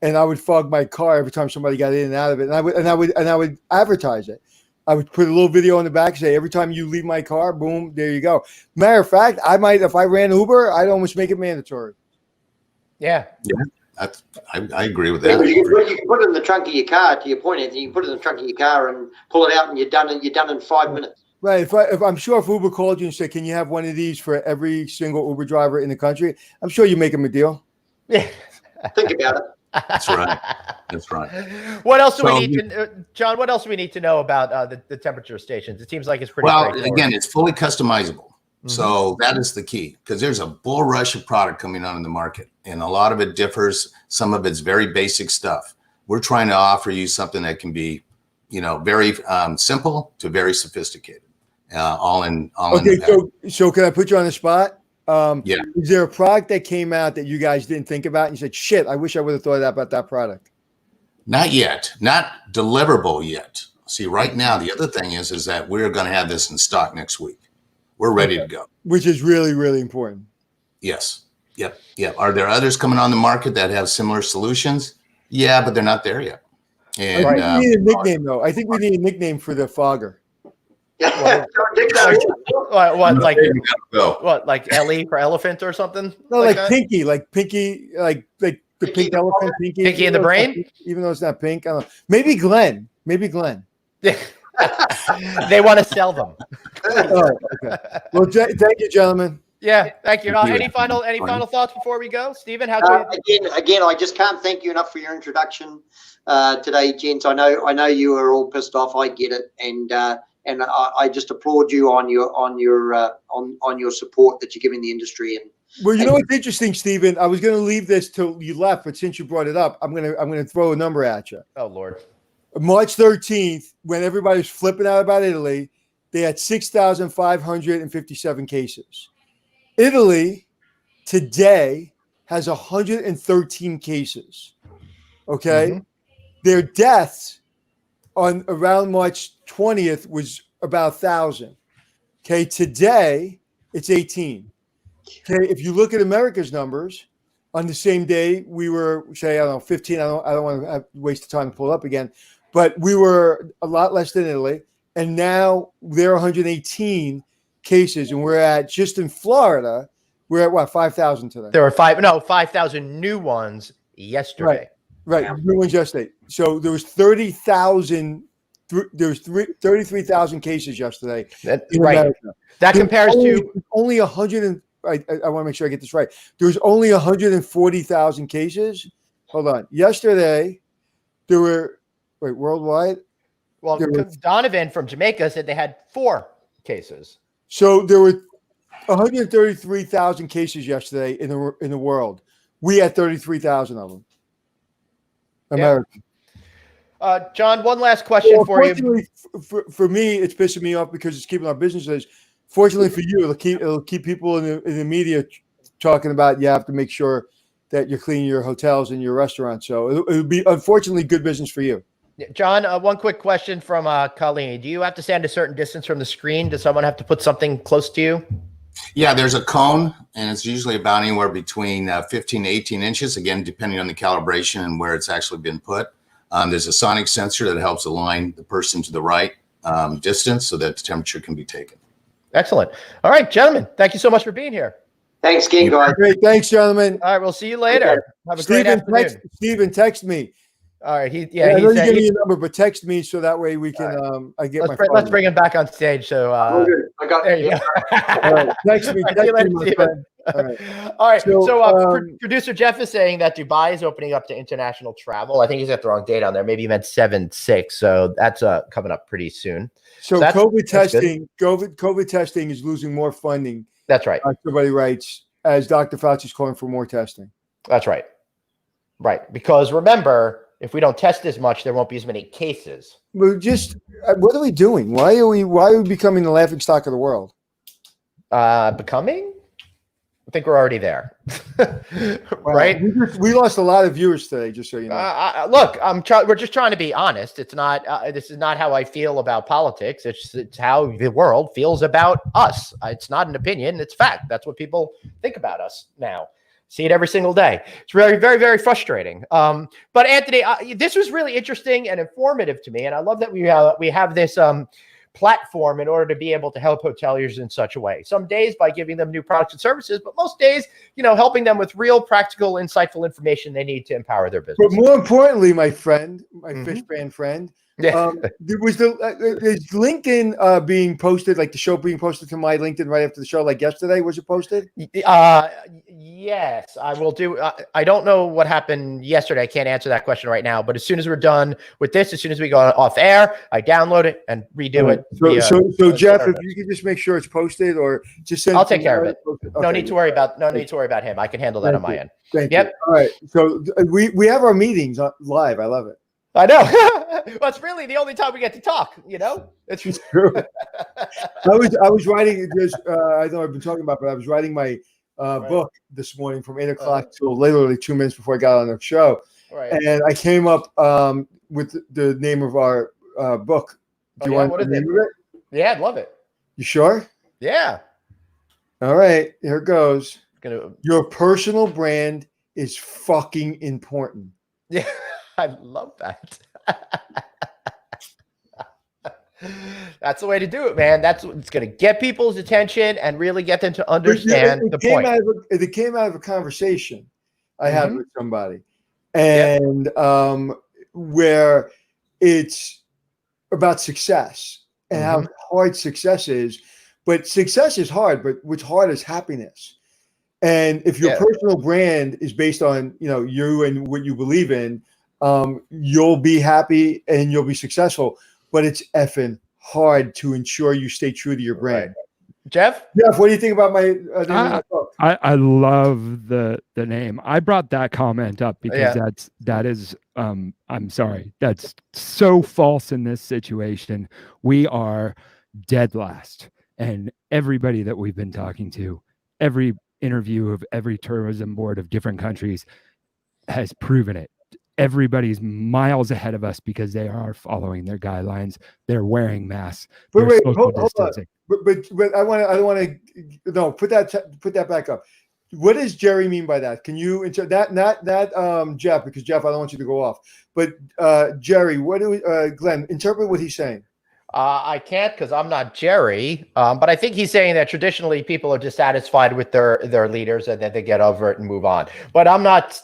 and I would fog my car every time somebody got in and out of it, and I would advertise it. I would put a little video on the back, say every time you leave my car, boom, there you go. Matter of fact, I might, if I ran Uber, I'd almost make it mandatory. Yeah. Yeah, I agree with that. Yeah, you can put it in the trunk of your car. To your point, Anthony, you can put it in the trunk of your car and pull it out, and you're done. And you're done in 5 minutes. Right. If I'm sure if Uber called you and said, "Can you have one of these for every single Uber driver in the country?" I'm sure you make them a deal. Yeah. Think about it. That's right. That's right. What else do we need to, John? What else do we need to know about the temperature stations? It seems like it's pretty. Well, again, it's fully customizable. Mm-hmm. So that is the key, because there's a bull rush of product coming on in the market, and a lot of it differs. Some of it's very basic stuff. We're trying to offer you something that can be, very simple to very sophisticated. All in. Okay, so can I put you on the spot? Yeah. Is there a product that came out that you guys didn't think about, and you said, "Shit, I wish I would have thought about that product"? Not yet. Not deliverable yet. See, right now, the other thing is that we're going to have this in stock next week. We're ready to go. Which is really, really important. Yes. Yep. Are there others coming on the market that have similar solutions? Yeah, but they're not there yet. And we need a nickname, though. I think we need a nickname for the fogger. What, like Ellie for elephant or something? No, like Pinky, like the pink elephant, Pinky in the brain. Even though it's not pink, I don't know. Maybe Glenn. They want to sell them. Oh, okay. Well, thank you, gentlemen. Yeah, thank you. Any final thoughts before we go, Stephen? Again, I just can't thank you enough for your introduction today, gents. I know you are all pissed off. I get it, and I just applaud you on your support that you're giving the industry. And well, you know what's interesting, Stephen? I was going to leave this till you left, but since you brought it up, I'm gonna throw a number at you. Oh Lord. March 13th, when everybody was flipping out about Italy, they had 6,557 cases. Italy today has 113 cases. Okay. Mm-hmm. Their deaths on around March 20th was about 1,000. Okay. Today it's 18. Okay. If you look at America's numbers on the same day, we were, say, I don't know, 15. I don't want to waste the time to pull it up again, but we were a lot less than Italy. And now there are 118 cases, and we're at, just in Florida, we're at what, 5,000 today? There were 5,000 new ones yesterday. Right, new ones yesterday. So there was 30,000. There was 33,000 cases yesterday. Right. America. That compares to only 100. I want to make sure I get this right. There was only 140,000 cases. Hold on. Yesterday, there were worldwide. Well, Donovan from Jamaica said they had 4 cases. So there were 133,000 cases yesterday in the world. We had 33,000 of them. America. Yeah. John, one last question for you. For me, it's pissing me off because it's keeping our businesses. Fortunately for you, it'll keep people in the media talking about you have to make sure that you're cleaning your hotels and your restaurants. So it would be, unfortunately, good business for you. John, one quick question from Colleen. Do you have to stand a certain distance from the screen? Does someone have to put something close to you? Yeah, there's a cone, and it's usually about anywhere between 15 to 18 inches, again, depending on the calibration and where it's actually been put. There's a sonic sensor that helps align the person to the right distance so that the temperature can be taken. Excellent. All right, gentlemen, thank you so much for being here. Thanks, King. Great. Thanks, gentlemen. All right, we'll see you later. Have a great afternoon. Stephen, text me. All right. I know you give me your number, but text me so that way we can. Let's bring him back on stage. So I got There you go. All right. Text me, my friend. All right. All right. So, So, producer Jeff is saying that Dubai is opening up to international travel. I think he's got the wrong date on there. Maybe he meant 7/6. So that's coming up pretty soon. So COVID testing is losing more funding. That's right. Somebody writes, as Dr. Fauci's calling for more testing. That's right. Right. Because remember, if we don't test as much, there won't be as many cases. Well, just what are we doing? Why are we becoming the laughingstock of the world? Becoming? I think we're already there. Right? We lost a lot of viewers today, just so you know. Look, we're just trying to be honest. It's not. This is not how I feel about politics. It's how the world feels about us. It's not an opinion. It's fact. That's what people think about us now. See it every single day. It's very, very, very frustrating. But Anthony, this was really interesting and informative to me, and I love that we have this platform in order to be able to help hoteliers in such a way. Some days by giving them new products and services, but most days, helping them with real, practical, insightful information they need to empower their business. But more importantly, my friend, my fish band friend, yeah. Is LinkedIn being posted, like the show being posted to my LinkedIn right after the show, like yesterday? Was it posted? Yes, I will do. I don't know what happened yesterday. I can't answer that question right now. But as soon as we're done with this, as soon as we go off air, I download it and redo it. So Jeff, if you could just make sure it's posted, or just send. I'll take care of it. Okay. No need to worry about him. I can handle that on my end. Thank you. All right. So we have our meetings live. I love it. I know. Well, it's really the only time we get to talk. It's true. I was writing this. I know I've been talking about, but I was writing my book this morning from 8 o'clock till literally 2 minutes before I got on the show. Right. And I came up with the name of our book. Do you want the name of it? Yeah, I'd love it. You sure? Yeah. All right. Here it goes. Your personal brand is fucking important. Yeah. I love that. That's the way to do it, man. That's what's going to get people's attention and really get them to understand the point. It came out of a conversation I had with somebody, and where it's about success and how hard success is. But success is hard, but what's hard is happiness. And if your personal brand is based on you and what you believe in, you'll be happy and you'll be successful, but it's effing hard to ensure you stay true to your brand. Right. Jeff, what do you think about my name of my book? I love the name. I brought that comment up because that is I'm sorry, that's so false in this situation. We are dead last, and everybody that we've been talking to, every interview of every tourism board of different countries has proven it. Everybody's miles ahead of us because they are following their guidelines. They're wearing masks. But wait, hold on. But I don't want to put that back up. What does Jerry mean by that? Can you not Jeff, because Jeff, I don't want you to go off. But Jerry, Glenn, interpret what he's saying. I can't because I'm not Jerry, but I think he's saying that traditionally people are dissatisfied with their leaders and that they get over it and move on. But I'm not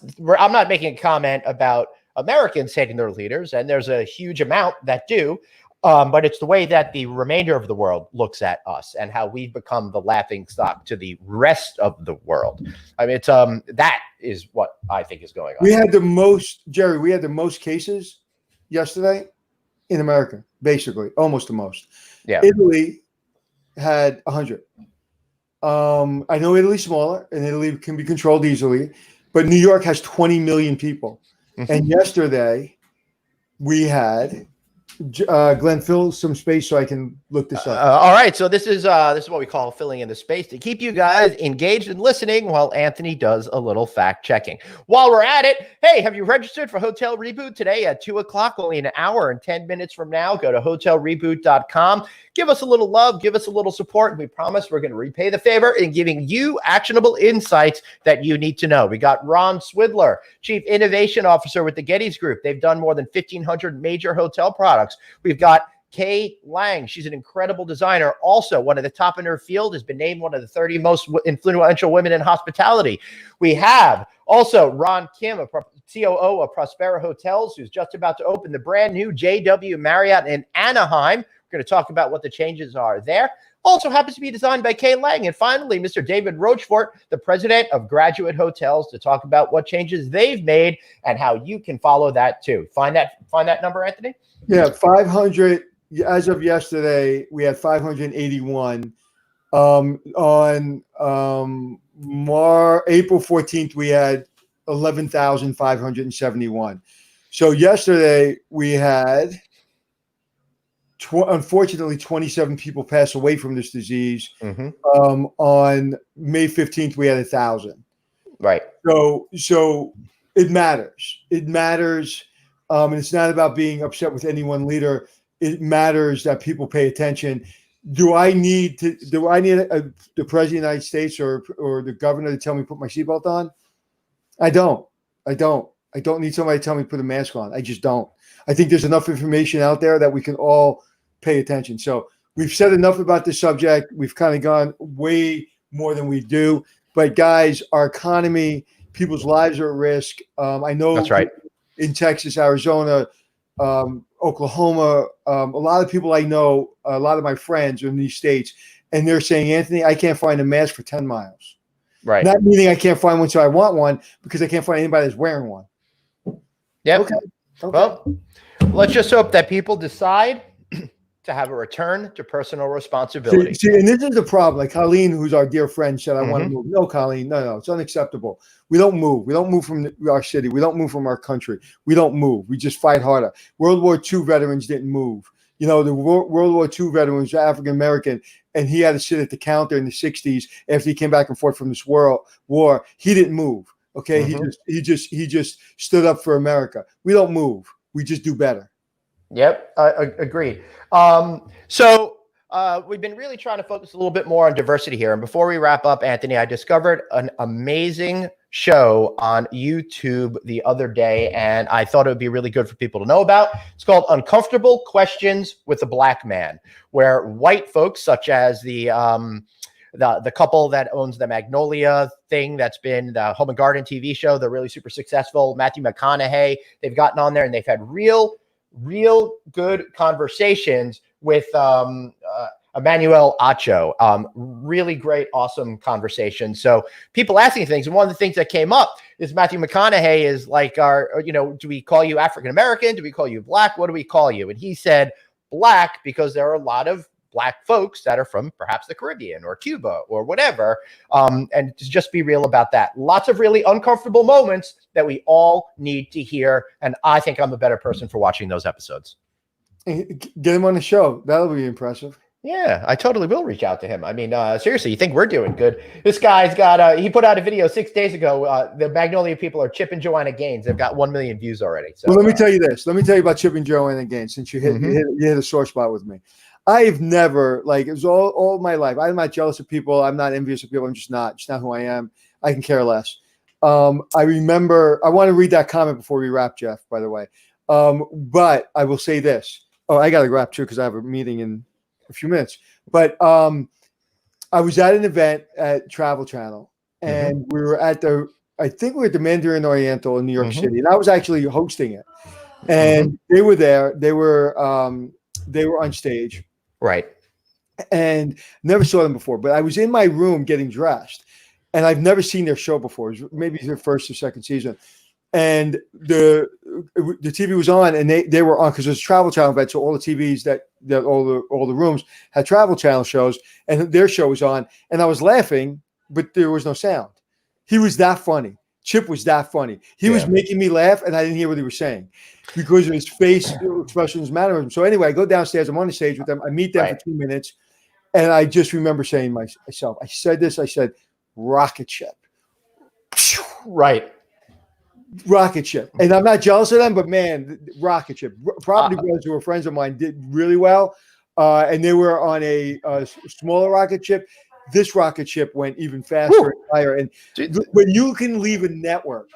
making a comment about Americans hating their leaders, and there's a huge amount that do. But it's the way that the remainder of the world looks at us and how we've become the laughing stock to the rest of the world. I mean, it's that is what I think is going on. We had the most cases yesterday in America, basically, almost the most. Yeah. Italy had 100. I know Italy's smaller and Italy can be controlled easily, but New York has 20 million people. And yesterday we had Glenn, fill some space so I can look this up. All right. So this is what we call filling in the space to keep you guys engaged and listening while Anthony does a little fact checking. While we're at it, hey, have you registered for Hotel Reboot today at 2 o'clock, only an hour and 10 minutes from now? Go to hotelreboot.com. Give us a little love, give us a little support, and we promise we're going to repay the favor in giving you actionable insights that you need to know. We got Ron Swidler, Chief Innovation Officer with the Gettys Group. They've done more than 1,500 major hotel products. We've got Kay Lang. She's an incredible designer. Also, one of the top in her field, has been named one of the 30 most influential women in hospitality. We have also Ron Kim, a COO of Prospera Hotels, who's just about to open the brand new JW Marriott in Anaheim. We're going to talk about what the changes are there. also happens to be designed by Kay Lang. And finally, Mr. David Rochefort, the president of Graduate Hotels, to talk about what changes they've made and how you can follow that too. Find that number, Anthony? Yeah, 500. As of yesterday, we had 581. On April 14th, we had 11,571. So yesterday we had, unfortunately, 27 people pass away from this disease. On May 15th, we had 1,000. Right. So it matters. It matters. And it's not about being upset with any one leader. It matters that people pay attention. Do I need the President of the United States or the governor to tell me to put my seatbelt on? I don't need somebody to tell me to put a mask on. I just don't. I think there's enough information out there that we can all pay attention. So we've said enough about this subject. We've kind of gone way more than we do. But guys, our economy, people's lives are at risk. I know that's right. In Texas, Arizona, Oklahoma, a lot of people I know, a lot of my friends are in these states, and they're saying, Anthony, I can't find a mask for 10 miles. Right. Not meaning I can't find one, so I want one, because I can't find anybody that's wearing one. Yep. Okay. Well, let's just hope that people decide to have a return to personal responsibility. See, and this is the problem. Like Colleen, who's our dear friend, said, I want to move. No, Colleen, no, it's unacceptable. We don't move. We don't move from our city. We don't move from our country. We don't move. We just fight harder. World War II veterans didn't move. You know, the World War II veteran was African-American, and he had to sit at the counter in the 60s after he came back and forth from this war. He didn't move. Okay. He just stood up for America. We don't move. We just do better. Yep. Agreed. So we've been really trying to focus a little bit more on diversity here. And before we wrap up, Anthony, I discovered an amazing show on YouTube the other day, and I thought it would be really good for people to know about. It's called Uncomfortable Questions with a Black Man, where white folks such as the couple that owns the Magnolia thing, that's been the Home and Garden TV show, they're really super successful, Matthew McConaughey, they've gotten on there and they've had real good conversations with Emmanuel Acho. Really great, awesome conversation. So people asking things, and one of the things that came up is Matthew McConaughey is like, do we call you African-American? Do we call you Black? What do we call you? And he said Black because there are a lot of Black folks that are from perhaps the Caribbean or Cuba or whatever. And to just be real about that. Lots of really uncomfortable moments that we all need to hear. And I think I'm a better person for watching those episodes. Get him on the show. That'll be impressive. Yeah, I totally will reach out to him. I mean, seriously, you think we're doing good? This guy's got, he put out a video 6 days ago. The Magnolia people are Chip and Joanna Gaines. They've got 1 million views already. So, well, let me tell you this. Let me tell you about Chip and Joanna Gaines, since you hit a sore spot with me. I've never, like, it was all my life. I'm not jealous of people. I'm not envious of people. I'm just not who I am. I can care less. I remember, I want to read that comment before we wrap, Jeff, by the way. But I will say this. Oh, I got to wrap too, because I have a meeting in a few minutes. But I was at an event at Travel Channel, and we were at I think we were at the Mandarin Oriental in New York City, and I was actually hosting it. And they were there. They were on stage. Right. And never saw them before, but I was in my room getting dressed, and I've never seen their show before. It was maybe their first or second season. And the TV was on, and they were on because it was a Travel Channel event. So all the TVs that all the rooms had Travel Channel shows, and their show was on. And I was laughing, but there was no sound. He was that funny. Chip was that funny. He was making me laugh, and I didn't hear what he was saying because of his face expressions, mannerism. So anyway, I go downstairs. I'm on the stage with them. I meet them for 2 minutes, and I just remember saying myself, I said this. I said, "Rocket ship." Right. Rocket ship. And I'm not jealous of them, but man, rocket ship. Property Brothers, who were friends of mine, did really well. And they were on a smaller rocket ship. This rocket ship went even faster and higher. And when you can leave a network,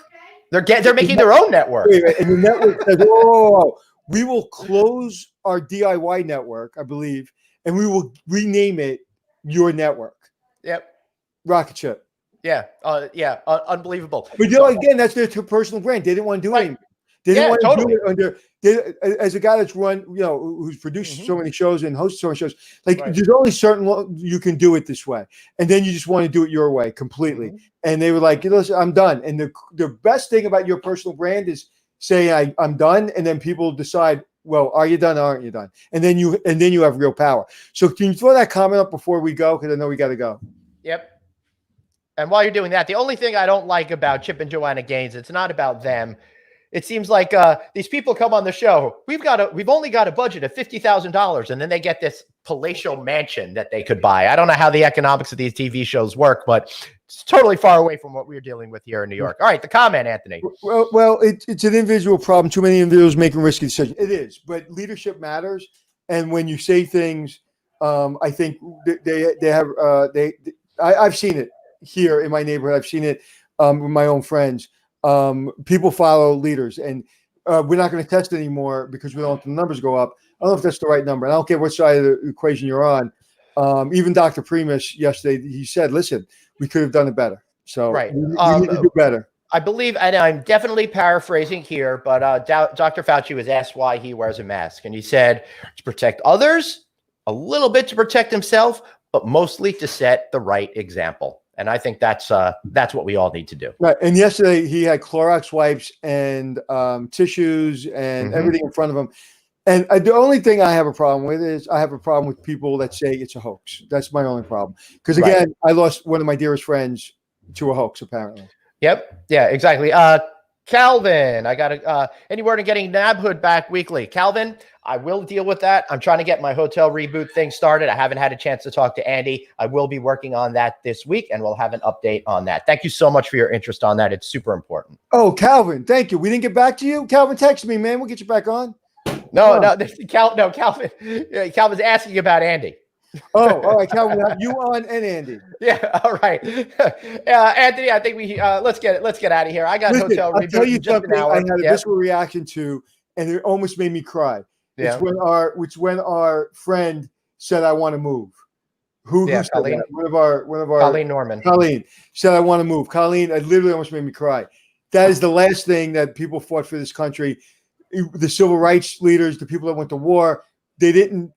they're making their own network. And the network says, "Oh, we will close our DIY network, I believe, and we will rename it your network." Yep. Rocket ship. Yeah. Unbelievable. But again, that's their personal brand. They didn't want to do anything. They didn't want to totally. do it under. As a guy that's run, who's produced so many shows and hosted so many shows, like there's only certain you can do it this way, and then you just want to do it your way completely. And they were like, listen, I'm done. And the best thing about your personal brand is saying I'm done, and then people decide, well, are you done or aren't you done? And then you have real power. So can you throw that comment up before we go? Because I know we got to go. Yep. And while you're doing that, the only thing I don't like about Chip and Joanna Gaines, it's not about them. It seems like these people come on the show. We've only got a budget of $50,000, and then they get this palatial mansion that they could buy. I don't know how the economics of these TV shows work, but it's totally far away from what we're dealing with here in New York. All right, the comment, Anthony. Well, it's an individual problem. Too many individuals making risky decisions. It is, but leadership matters. And when you say things, I think I've seen it here in my neighborhood. I've seen it with my own friends. People follow leaders, and we're not going to test anymore because we don't want the numbers go up. I don't know if that's the right number. And I don't care what side of the equation you're on. Even Dr. Primus yesterday, he said, listen, we could have done it better. So we need to do better. I believe, and I'm definitely paraphrasing here, but Dr. Fauci was asked why he wears a mask. And he said to protect others, a little bit to protect himself, but mostly to set the right example. And I think that's what we all need to do. Right. And yesterday he had Clorox wipes and tissues and everything in front of him. And the only thing I have a problem with is I have a problem with people that say it's a hoax. That's my only problem. Because again, I lost one of my dearest friends to a hoax, apparently. Yep. Yeah, exactly. Calvin, I got any word on getting Nabhood back weekly? Calvin, I will deal with that. I'm trying to get my hotel reboot thing started. I haven't had a chance to talk to Andy. I will be working on that this week, and we'll have an update on that. Thank you so much for your interest on that. It's super important. Oh, Calvin, thank you. We didn't get back to you? Calvin, text me, man. We'll get you back on. Calvin. Calvin's asking about Andy. Oh, all right, Calvin, we'll have you on and Andy. Yeah, all right. Anthony, I think we let's get out of here. I got hotel reboot. I'll tell you something I had a visceral reaction to, and it almost made me cry. Yeah. It's when our friend said, "I want to move." Who said that? One of our Colleen Norman. Colleen said, "I want to move." Colleen, it literally almost made me cry. That is the last thing that people fought for this country. The civil rights leaders, the people that went to war, they didn't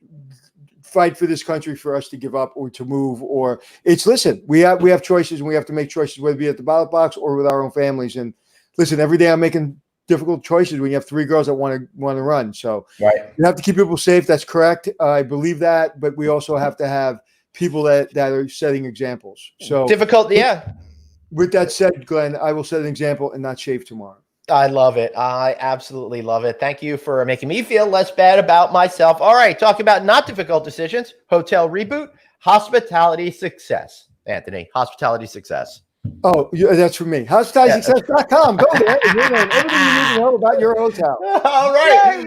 fight for this country for us to give up or to move. Or listen, we have choices, and we have to make choices, whether it be at the ballot box or with our own families. And listen, every day I'm making difficult choices when you have three girls that want to run. So you have to keep people safe. That's correct. I believe that, but we also have to have people that are setting examples. So difficult, yeah. With that said, Glenn, I will set an example and not shave tomorrow. I love it. I absolutely love it. Thank you for making me feel less bad about myself. All right, talking about not difficult decisions, hotel reboot, hospitality success. Anthony, hospitality success. Oh, that's for me. HospitalitySuccess.com. Go there and you'll learn everything you need to know about your hotel. All right.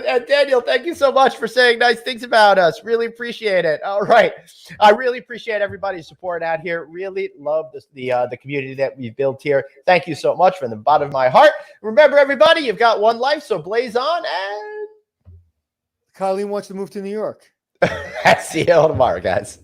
And Daniel, thank you so much for saying nice things about us. Really appreciate it. All right. I really appreciate everybody's support out here. Really love the community that we've built here. Thank you so much from the bottom of my heart. Remember, everybody, you've got one life, so blaze on. And Colleen wants to move to New York. See you all tomorrow, guys.